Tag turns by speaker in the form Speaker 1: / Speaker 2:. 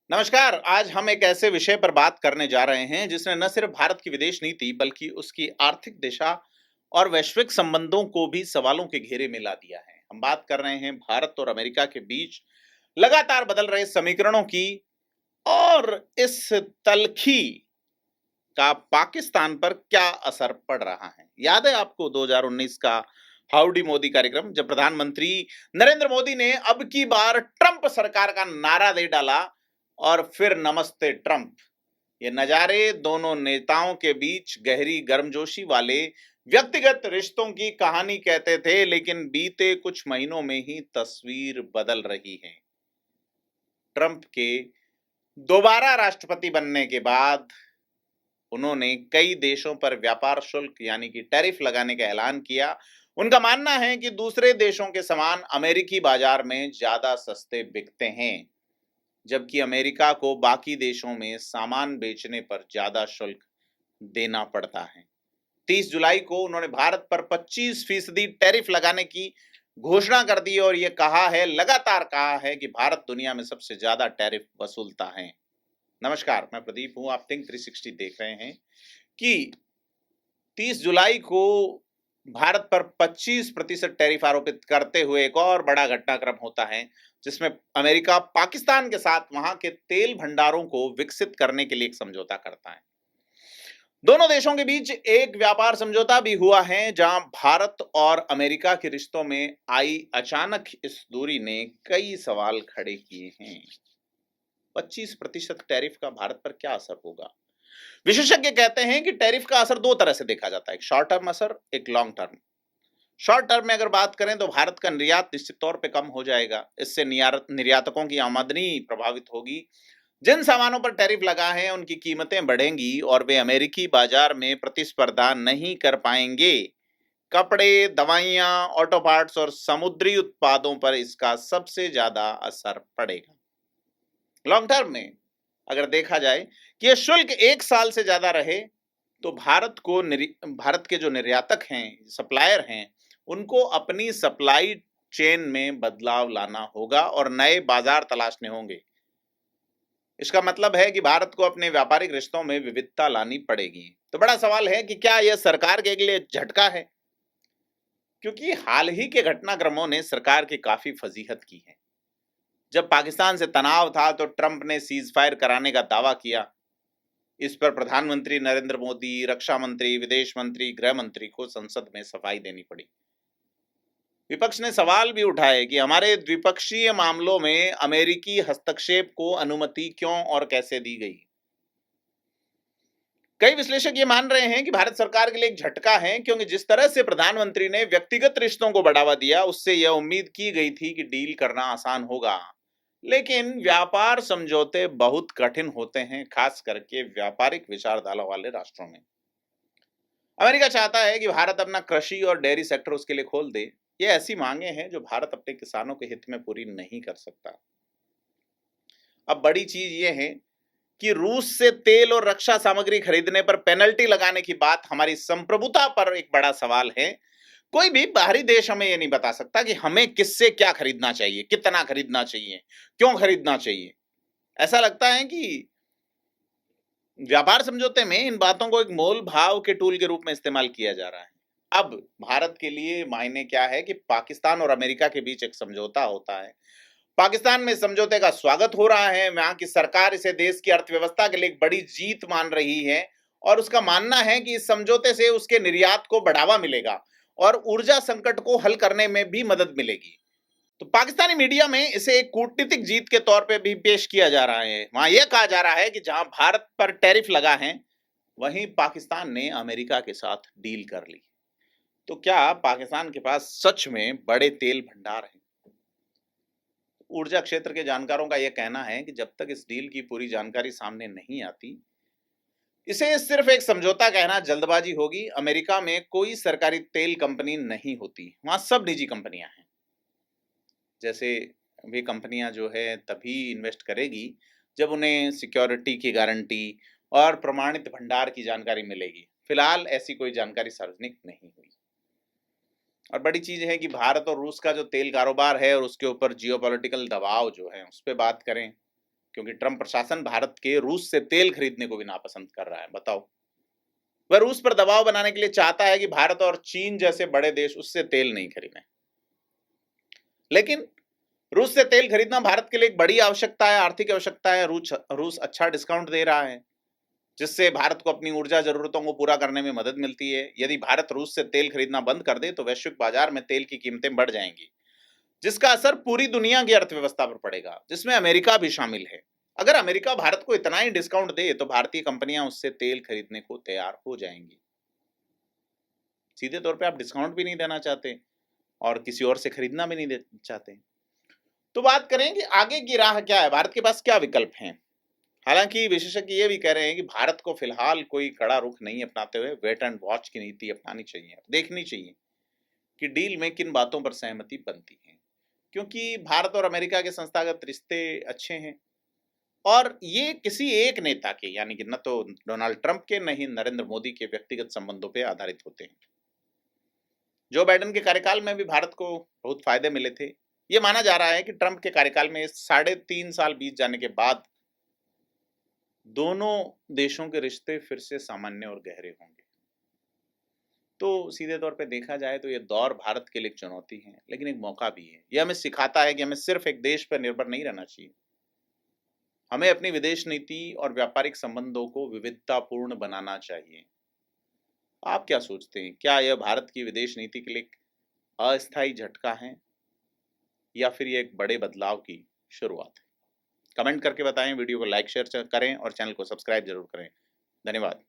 Speaker 1: नमस्कार। आज हम एक ऐसे विषय पर बात करने जा रहे हैं जिसने न सिर्फ भारत की विदेश नीति बल्कि उसकी आर्थिक दिशा और वैश्विक संबंधों को भी सवालों के घेरे में ला दिया है। हम बात कर रहे हैं भारत और अमेरिका के बीच लगातार बदल रहे समीकरणों की और इस तलखी का पाकिस्तान पर क्या असर पड़ रहा है। याद है आपको 2019 का हाउडी मोदी कार्यक्रम, जब प्रधानमंत्री नरेंद्र मोदी ने अब की बार ट्रंप सरकार का नारा दे डाला और फिर नमस्ते ट्रंप। ये नजारे दोनों नेताओं के बीच गहरी गर्मजोशी वाले व्यक्तिगत रिश्तों की कहानी कहते थे, लेकिन बीते कुछ महीनों में ही तस्वीर बदल रही है। ट्रंप के दोबारा राष्ट्रपति बनने के बाद उन्होंने कई देशों पर व्यापार शुल्क यानी कि टैरिफ लगाने का ऐलान किया। उनका मानना है कि दूसरे देशों के सामान अमेरिकी बाजार में ज्यादा सस्ते बिकते हैं, जबकि अमेरिका को बाकी देशों में सामान बेचने पर ज्यादा शुल्क देना पड़ता है। 30 जुलाई को उन्होंने भारत पर 25% टैरिफ लगाने की घोषणा कर दी और ये कहा है, लगातार कहा है कि भारत दुनिया में सबसे ज्यादा टैरिफ वसूलता है। नमस्कार, मैं प्रदीप हूं। आप थिंक 360 देख रहे हैं कि 30 जुलाई को भारत पर 25% टैरिफ आरोपित करते हुए एक और बड़ा घटनाक्रम होता है, जिसमें अमेरिका पाकिस्तान के साथ वहां के तेल भंडारों को विकसित करने के लिए एक समझौता करता है। दोनों देशों के बीच एक व्यापार समझौता भी हुआ है, जहां भारत और अमेरिका के रिश्तों में आई अचानक इस दूरी ने कई सवाल खड़े किए हैं। 25% टैरिफ का भारत पर क्या असर होगा? विशेषज्ञ कहते हैं कि टैरिफ का असर दो तरह से देखा जाता है, एक शॉर्ट टर्म असर, एक लॉन्ग टर्म। शॉर्ट टर्म में अगर बात करें तो भारत का निर्यात निश्चित तौर पे कम हो जाएगा। इससे निर्यातकों की आमदनी प्रभावित होगी। जिन सामानों पर टैरिफ लगा है उनकी कीमतें बढ़ेंगी और वे अमेरिकी बाजार में प्रतिस्पर्धा नहीं कर पाएंगे। कपड़े, दवाइयां, ऑटो पार्ट्स और समुद्री उत्पादों पर इसका सबसे ज्यादा असर पड़ेगा। लॉन्ग टर्म में अगर देखा जाए कि ये शुल्क 1 साल से ज्यादा रहे तो भारत के जो निर्यातक हैं, सप्लायर हैं, उनको अपनी सप्लाई चेन में बदलाव लाना होगा और नए बाजार तलाशने होंगे। इसका मतलब है कि भारत को अपने व्यापारिक रिश्तों में विविधता लानी पड़ेगी। तो बड़ा सवाल है कि क्या यह सरकार के लिए झटका है, क्योंकि हाल ही के घटनाक्रमों ने सरकार की काफी फजीहत की है। जब पाकिस्तान से तनाव था तो ट्रंप ने सीज फायर कराने का दावा किया। इस पर प्रधानमंत्री नरेंद्र मोदी, रक्षा मंत्री, विदेश मंत्री, गृह मंत्री को संसद में सफाई देनी पड़ी। विपक्ष ने सवाल भी उठाए कि हमारे द्विपक्षीय मामलों में अमेरिकी हस्तक्षेप को अनुमति क्यों और कैसे दी गई। कई विश्लेषक ये मान रहे हैं कि भारत सरकार के लिए एक झटका है, क्योंकि जिस तरह से प्रधानमंत्री ने व्यक्तिगत रिश्तों को बढ़ावा दिया, उससे यह उम्मीद की गई थी कि डील करना आसान होगा। लेकिन व्यापार समझौते बहुत कठिन होते हैं, खास करके व्यापारिक विचारधारा वाले राष्ट्रों में। अमेरिका चाहता है कि भारत अपना कृषि और डेयरी सेक्टर उसके लिए खोल दे। ये ऐसी मांगे हैं जो भारत अपने किसानों के हित में पूरी नहीं कर सकता। अब बड़ी चीज ये है कि रूस से तेल और रक्षा सामग्री खरीदने पर पेनल्टी लगाने की बात हमारी संप्रभुता पर एक बड़ा सवाल है। कोई भी बाहरी देश हमें ये नहीं बता सकता कि हमें किससे क्या खरीदना चाहिए, कितना खरीदना चाहिए, क्यों खरीदना चाहिए। ऐसा लगता है कि व्यापार समझौते में इन बातों को एक मोल भाव के टूल के रूप में इस्तेमाल किया जा रहा है। अब भारत के लिए मायने क्या है कि पाकिस्तान और अमेरिका के बीच एक समझौता होता है। पाकिस्तान में समझौते का स्वागत हो रहा है। वहां की सरकार इसे देश की अर्थव्यवस्था के लिए एक बड़ी जीत मान रही है और उसका मानना है कि इस समझौते से उसके निर्यात को बढ़ावा मिलेगा और ऊर्जा संकट को हल करने में भी मदद मिलेगी। तो पाकिस्तानी मीडिया में इसे एक कूटनीतिक जीत के तौर पे भी पेश किया जा रहा है। वहां यह कहा जा रहा है कि जहां भारत पर टैरिफ लगा है, वहीं पाकिस्तान ने अमेरिका के साथ डील कर ली। तो क्या पाकिस्तान के पास सच में बड़े तेल भंडार हैं? ऊर्जा क्षेत्र के जानकारों का यह कहना है कि जब तक इस डील की पूरी जानकारी सामने नहीं आती, इसे सिर्फ एक समझौता कहना जल्दबाजी होगी। अमेरिका में कोई सरकारी तेल कंपनी नहीं होती, वहां सब निजी कंपनियां हैं। जैसे वे कंपनियां जो है तभी इन्वेस्ट करेगी जब उन्हें सिक्योरिटी की गारंटी और प्रमाणित भंडार की जानकारी मिलेगी। फिलहाल ऐसी कोई जानकारी सार्वजनिक नहीं हुई। और बड़ी चीज है कि भारत और रूस का जो तेल कारोबार है और उसके ऊपर जियोपॉलिटिकल दबाव जो है, उस पर बात करें क्योंकि ट्रंप प्रशासन भारत के रूस से तेल खरीदने को भी नापसंद कर रहा है। बताओ, वह रूस पर दबाव बनाने के लिए चाहता है कि भारत और चीन जैसे बड़े देश उससे तेल नहीं खरीदें। लेकिन रूस से तेल खरीदना भारत के लिए एक बड़ी आवश्यकता है, आर्थिक आवश्यकता है। रूस अच्छा डिस्काउंट दे रहा है, जिससे भारत को अपनी ऊर्जा जरूरतों को पूरा करने में मदद मिलती है। यदि भारत रूस से तेल खरीदना बंद कर दे तो वैश्विक बाजार में तेल की कीमतें बढ़ जाएंगी, जिसका असर पूरी दुनिया की अर्थव्यवस्था पर पड़ेगा, जिसमें अमेरिका भी शामिल है। अगर अमेरिका भारत को इतना ही डिस्काउंट दे तो भारतीय कंपनियां उससे तेल खरीदने को तैयार हो जाएंगी। सीधे तौर पे आप डिस्काउंट भी नहीं देना चाहते और किसी और से खरीदना भी नहीं चाहते। तो बात करें कि आगे की राह क्या है, भारत के पास क्या विकल्प हैं। हालांकि विशेषज्ञ ये भी कह रहे हैं कि भारत को फिलहाल कोई कड़ा रुख नहीं अपनाते हुए वेट एंड वॉच की नीति अपनानी चाहिए, देखनी चाहिए कि डील में किन बातों पर सहमति बनती है, क्योंकि भारत और अमेरिका के संस्थागत रिश्ते अच्छे हैं और ये किसी एक नेता के, यानी कि न तो डोनाल्ड ट्रंप के, न ही नरेंद्र मोदी के व्यक्तिगत संबंधों पर आधारित होते हैं। जो बाइडेन के कार्यकाल में भी भारत को बहुत फायदे मिले थे। ये माना जा रहा है कि ट्रंप के कार्यकाल में 3.5 साल बीत जाने के बाद दोनों देशों के रिश्ते फिर से सामान्य और गहरे होंगे। तो सीधे तौर पे देखा जाए तो ये दौर भारत के लिए एक चुनौती है, लेकिन एक मौका भी है। यह हमें सिखाता है कि हमें सिर्फ एक देश पर निर्भर नहीं रहना चाहिए। हमें अपनी विदेश नीति और व्यापारिक संबंधों को विविधतापूर्ण बनाना चाहिए। आप क्या सोचते हैं, क्या यह भारत की विदेश नीति के लिए एक अस्थायी झटका है या फिर ये एक बड़े बदलाव की शुरुआत है? कमेंट करके बताएं, वीडियो को लाइक शेयर करें और चैनल को सब्सक्राइब जरूर करें। धन्यवाद।